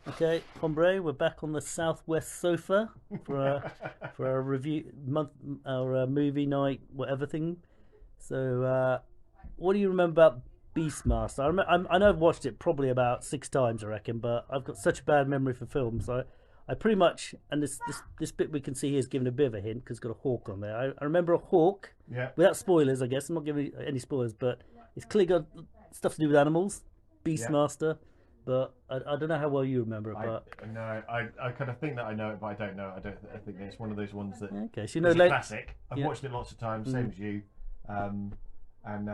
Okay, Hombre, we're back on the southwest sofa for our review month, our movie night, whatever thing. So, what do you remember about Beastmaster? I know I've watched it probably about 6 times, I reckon, but I've got such a bad memory for films. I pretty much, and this bit we can see here is given a bit of a hint because it's got a hawk on there. I remember a hawk, Yeah, without spoilers, I guess. I'm not giving any spoilers, but it's clearly got stuff to do with animals. yeah. Beastmaster, but I don't know how well you remember it, I but. no, I kind of think that I know it, but I don't know. I think that it's one of those ones that Okay, so you know, is a like, classic. I've yeah, watched it lots of times, same as you. Um, and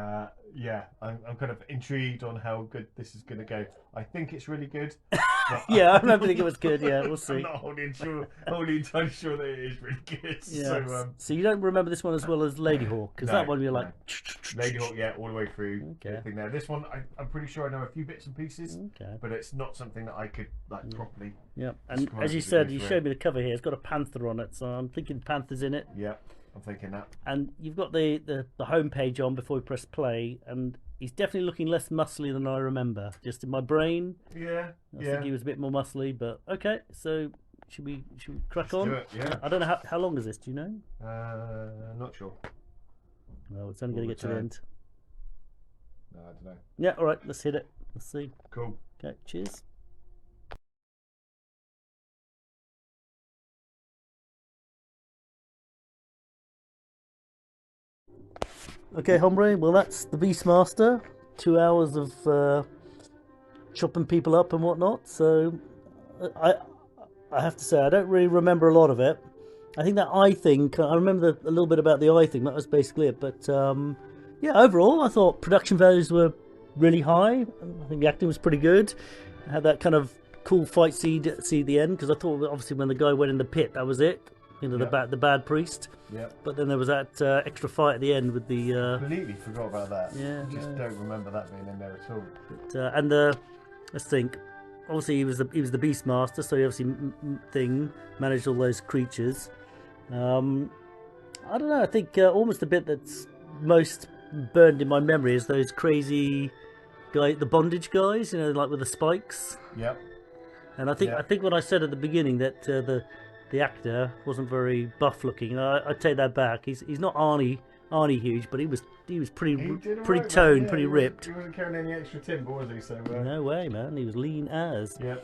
yeah, I'm kind of intrigued on how good this is going to go. I think it's really good, but yeah, I remember thinking it was good. Yeah, we'll I'm see. not wholly entirely sure that it is really good. So Yeah, so you don't remember this one as well as Lady Hawk because that no, one you're like, no. Lady Hawk, yeah, all the way through. okay, Everything there. This one, I'm pretty sure I know a few bits and pieces, okay, but it's not something that I could like properly yeah. And describe as you as we go said, you through showed it. me the cover here. It's got a panther on it, so I'm thinking panther's in it. Yeah, I'm thinking that. And you've got the home page on before we press play, and he's definitely looking less muscly than I remember. Just in my brain, Yeah, I yeah. think he was a bit more muscly. But okay, so should we crack Let's on? do it. Yeah. I don't know how long is this. Do you know? Not sure. Well, it's only All going to the get to the time. end. No, I don't know. Yeah, all right. Let's hit it. Let's see. Cool. Okay, cheers. Okay, hombre. Well, that's the Beastmaster. 2 hours of chopping people up and whatnot. So, I have to say I don't really remember a lot of it. I think that eye thing. I remember a little bit about the eye thing. That was basically it. But yeah, overall, I thought production values were really high. I think the acting was pretty good. I had that kind of cool fight scene at the end because I thought obviously when the guy went in the pit, that was it. You know, Yeah. the bad priest. Yeah. But then there was that extra fight at the end with the Completely forgot about that. yeah, Just no. don't remember that being in there at all. And the let's think. Obviously, he was the Beastmaster, so he obviously managed all those creatures. I don't know. I think almost the bit that's most burned in my memory is those crazy the bondage guys. You know, like with the spikes. Yep. And I think what I said at the beginning that the actor wasn't very buff looking. I take that back. He's not Arnie huge, but he was pretty He did pretty alright, man. toned, Yeah, pretty he ripped. wasn't carrying any extra timber, was he? So. No way, man. He was lean as. Yeah.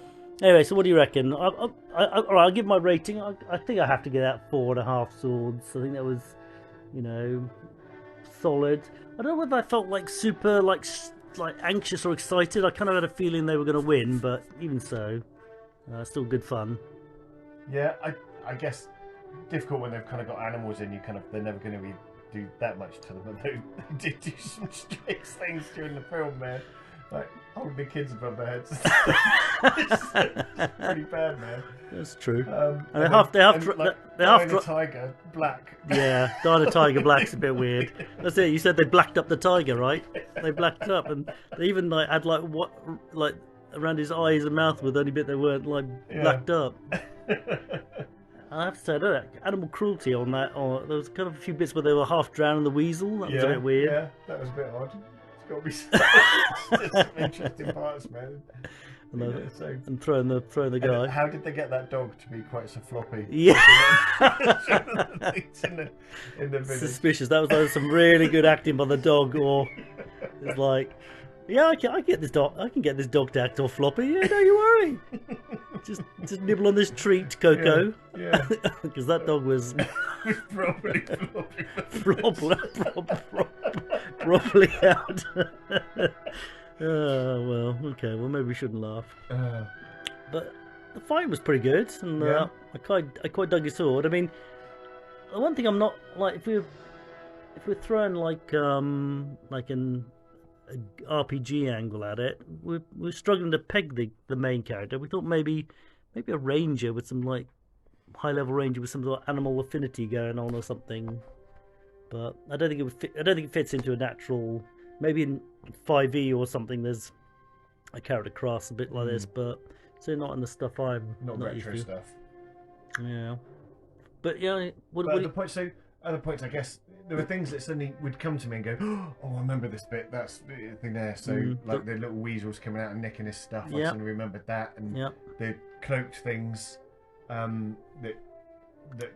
Anyway, so what do you reckon? All right, I'll give my rating. I think I have to get out 4.5 swords. I think that was, you know, solid. I don't know whether I felt like super like anxious or excited. I kind of had a feeling they were going to win, but even so, still good fun. Yeah. I guess difficult when they've kind of got animals in. You kind of they're never going to do that much to them, but they did do some strange things during the film, man. Like holding the kids above their heads. It's pretty bad, man. That's true. And They have a tiger black. Yeah, Dino Tiger Black's a bit weird. That's it. You said they blacked up the tiger, right? They blacked up, and they even like had like around his eyes and mouth with the only bit they weren't like blacked up. I have to say, I don't know, animal cruelty on that. Or there was kind of a few bits where they were half drowning the weasel. That was a bit weird. Yeah, that was a bit odd. It's got to be some interesting parts, man. And, Yeah, so. and throwing the guy. How did they get that dog to be quite so floppy? Yeah. in the village. Suspicious. That was like some really good acting by the dog, or it's like, yeah, I get this dog. I can get this dog to act all floppy. Yeah, don't you worry. Just nibble on this treat, Coco. Yeah. Because that dog was Probably floppy. probably out. Well, okay. Well, maybe we shouldn't laugh. But the fight was pretty good, and Yeah. I quite dug his sword. I mean, the one thing I'm not like if we're throwing like an RPG angle at it, we're struggling to peg the main character. We thought maybe a ranger with some like high level ranger with some sort of animal affinity going on or something. But I don't think it would fit. I don't think it fits into a natural. Maybe in 5e or something, there's a character class a bit like this, but certainly not in the stuff I'm Not not used retro to. stuff. Yeah, but yeah, But at the point, so other points, I guess there were things that suddenly would come to me and go, "Oh, I remember this bit. That's the thing there." So, like the little weasels coming out and nicking his stuff. I suddenly remembered that, and the cloaked things, that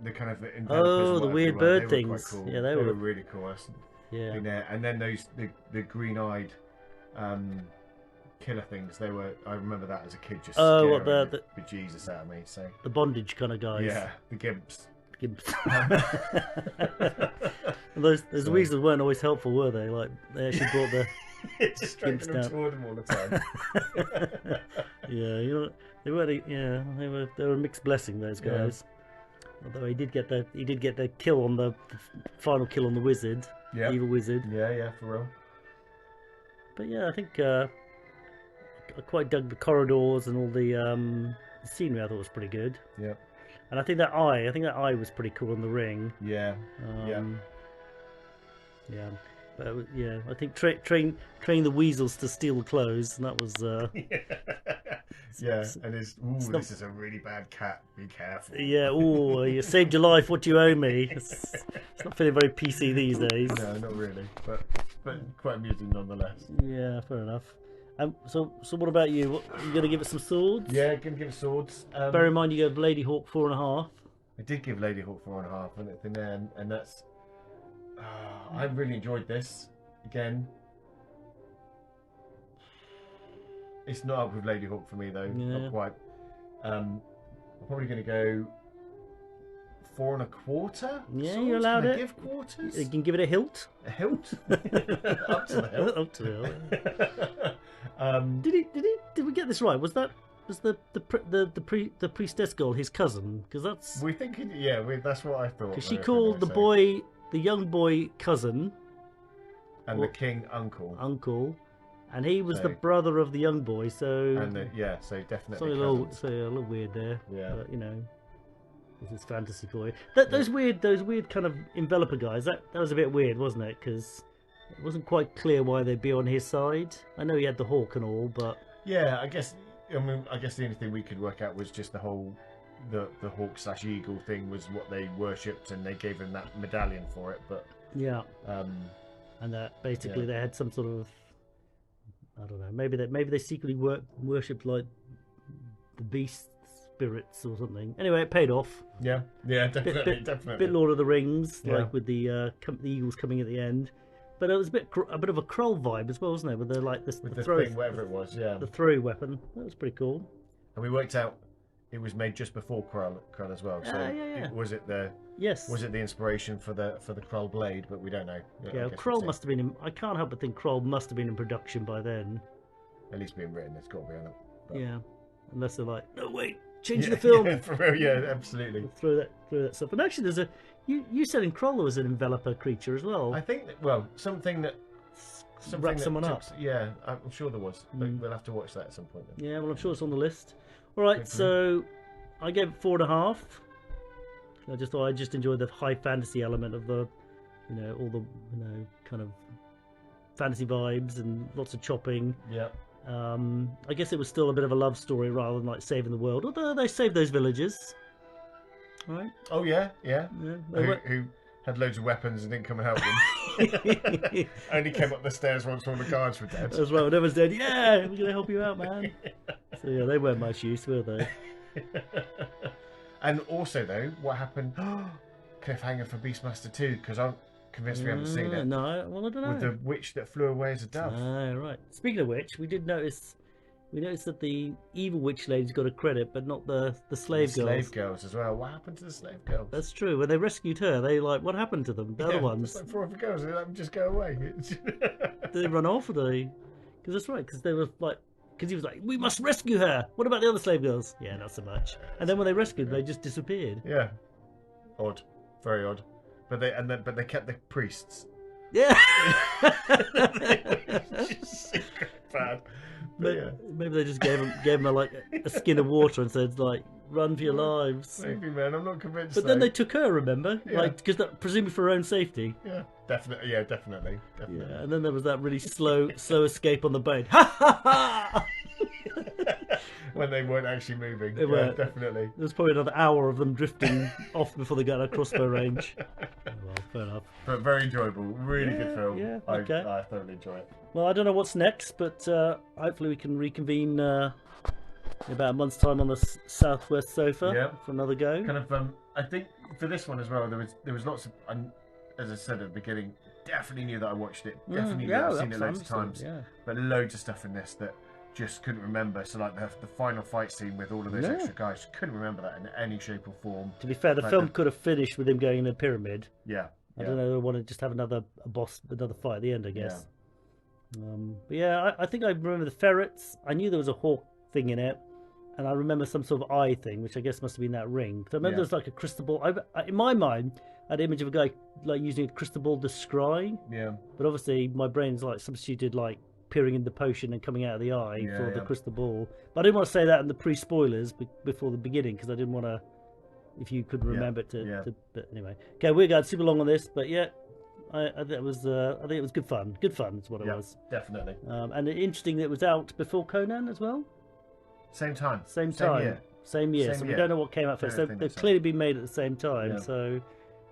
the kind of envelopers. The weird bird they were things. quite cool. Yeah, they were really cool. Yeah. There. And then the green-eyed killer things. They were. I remember that as a kid. Just scaring the bejesus out of me. So the bondage kind of guys. Yeah, the gimps. those weasels weren't always helpful, were they? Like they actually brought the just dragging them toward them all the time. Yeah, they were. Yeah, they were a mixed blessing. Those guys. Yeah. Although he did get the kill on the final kill on the wizard, evil wizard. Yeah, for real. But yeah, I think I quite dug the corridors and all the scenery. I thought was pretty good. Yeah. And I think that eye was pretty cool in the ring. Yeah. But yeah, I think train the weasels to steal the clothes, and that was. And this is a really bad cat. Be careful. Yeah. Oh, you saved your life. What do you owe me? It's not feeling very PC these days. No, not really, but quite amusing nonetheless. Yeah, fair enough. So what about you? You gonna give it some swords? Yeah, gonna give it swords. Bear in mind you gave Lady Hawk 4.5. I did give Lady Hawk 4.5, and that's. I really enjoyed this. Again, it's not up with Lady Hawk for me though. Yeah. Not quite. I'm probably gonna go 4.25. Yeah, swords. you're allowed Can I it. give quarters. You can give it a hilt. A hilt. Up to the hilt. Up to the hilt. Did we get this right? Was the priestess girl his cousin? Because that's We think, that's what I thought. because she called the young boy cousin, and the king uncle, and he was the brother of the young boy. So so definitely. So a little weird there. Yeah, but, this is fantasy for you. Those weird kind of enveloper guys. That was a bit weird, wasn't it? Because it wasn't quite clear why they'd be on his side. I know he had the hawk and all, but yeah, I guess the only thing we could work out was just the whole the hawk/eagle thing was what they worshipped, and they gave him that medallion for it. But and that basically they had some sort of, I don't know, maybe they secretly worshipped like the beast spirits or something. Anyway, it paid off. Yeah, definitely. Bit Lord of the Rings, like with the eagles coming at the end. But it was a bit of a Krull vibe as well, wasn't it? With the the throw, thing, whatever it was, the throw weapon. That was pretty cool. And we worked out it was made just before Krull as well. So was it the inspiration for the Krull blade? But we don't know. Yeah, Krull must have been. I can't help but think Krull must have been in production by then. At least being written, it's got to be on it. But... Yeah, unless they're like, no wait, change the film. Yeah, for real, yeah, absolutely. Throw that stuff. And actually, there's you said in Krull there was an enveloper creature as well. I think something that wrapped someone up. Yeah, I'm sure there was. But we'll have to watch that at some point then. Yeah, well, I'm sure it's on the list. All right, hopefully. So I gave it 4.5. I just thought I just enjoyed the high fantasy element of the, all the kind of fantasy vibes and lots of chopping. Yeah. I guess it was still a bit of a love story rather than like saving the world. Although they saved those villagers. All right. Oh yeah. Who had loads of weapons and didn't come and help them. Only came up the stairs once all the guards were dead. That's right. When everyone's dead, yeah, we're gonna help you out, man. So yeah, they weren't much use, were they? And also, though, what happened? Cliffhanger for Beastmaster 2, because I'm convinced we haven't seen it. No, well, I don't know. With the witch that flew away as a dove. Right. Speaking of which, we noticed that the evil witch lady's got a credit, but not the slave girls. Slave girls as well. What happened to the slave girls? That's true. When they rescued her, what happened to them? The other ones. It's like 4 other girls. They let them just go away. Did they run off, or they? Because that's right. Because they were like. Because he was like, we must rescue her. What about the other slave girls? Yeah, not so much. And then when they rescued, they just disappeared. Yeah, odd, very odd. But they kept the priests. Yeah. Bad. Maybe they just gave them a skin of water and said run for your lives. Maybe, man. I'm not convinced. But then they took her, remember? Yeah. Because presumably for her own safety. Yeah, definitely. Yeah, definitely. Yeah, and then there was that really slow escape on the boat. Ha ha ha! When they weren't actually moving. They weren't. Definitely. There was probably another hour of them drifting off before they got a crossbow range. Oh, well. fair enough. But very enjoyable, really good film. Yeah, okay. I thoroughly enjoy it. Well, I don't know what's next, but hopefully we can reconvene in about a month's time on the southwest sofa for another go. Kind of, I think for this one as well, there was lots of, as I said at the beginning, definitely knew that I watched it. Definitely knew that I've seen it loads of times. Yeah. But loads of stuff in this that just couldn't remember. So like the final fight scene with all of those extra guys, couldn't remember that in any shape or form. To be fair, the film could have finished with him going in the pyramid. Yeah. I don't know. I want to just have another fight at the end, I guess. But yeah, I think I remember the ferrets. I knew there was a hawk thing in it, and I remember some sort of eye thing, which I guess must have been that ring. Because I remember there was like a crystal ball. In my mind, I had an image of a guy like using a crystal ball to scry. Yeah. But obviously, my brain's like substituted like peering in the potion and coming out of the eye for the crystal ball. But I didn't want to say that in the pre-spoilers before the beginning because I didn't want to. If you couldn't remember it but anyway, okay, we're going super long on this, but yeah, I think it was good fun. Good fun is what it was. Definitely. And interesting that it was out before Conan as well. Same time. Same year. So we don't know what came out first. They've clearly been made at the same time. Yeah. So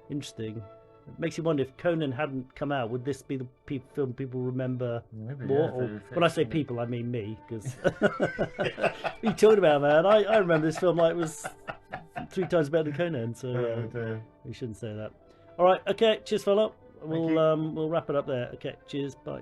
interesting. It makes you wonder if Conan hadn't come out, would this be the film people remember more? Or, when I say people, I mean me, because what are you talking about, man? I remember this film like it was 3 times better than Conan, so we shouldn't say that. All right, okay, cheers, fella. We'll wrap it up there. Okay, cheers, bye.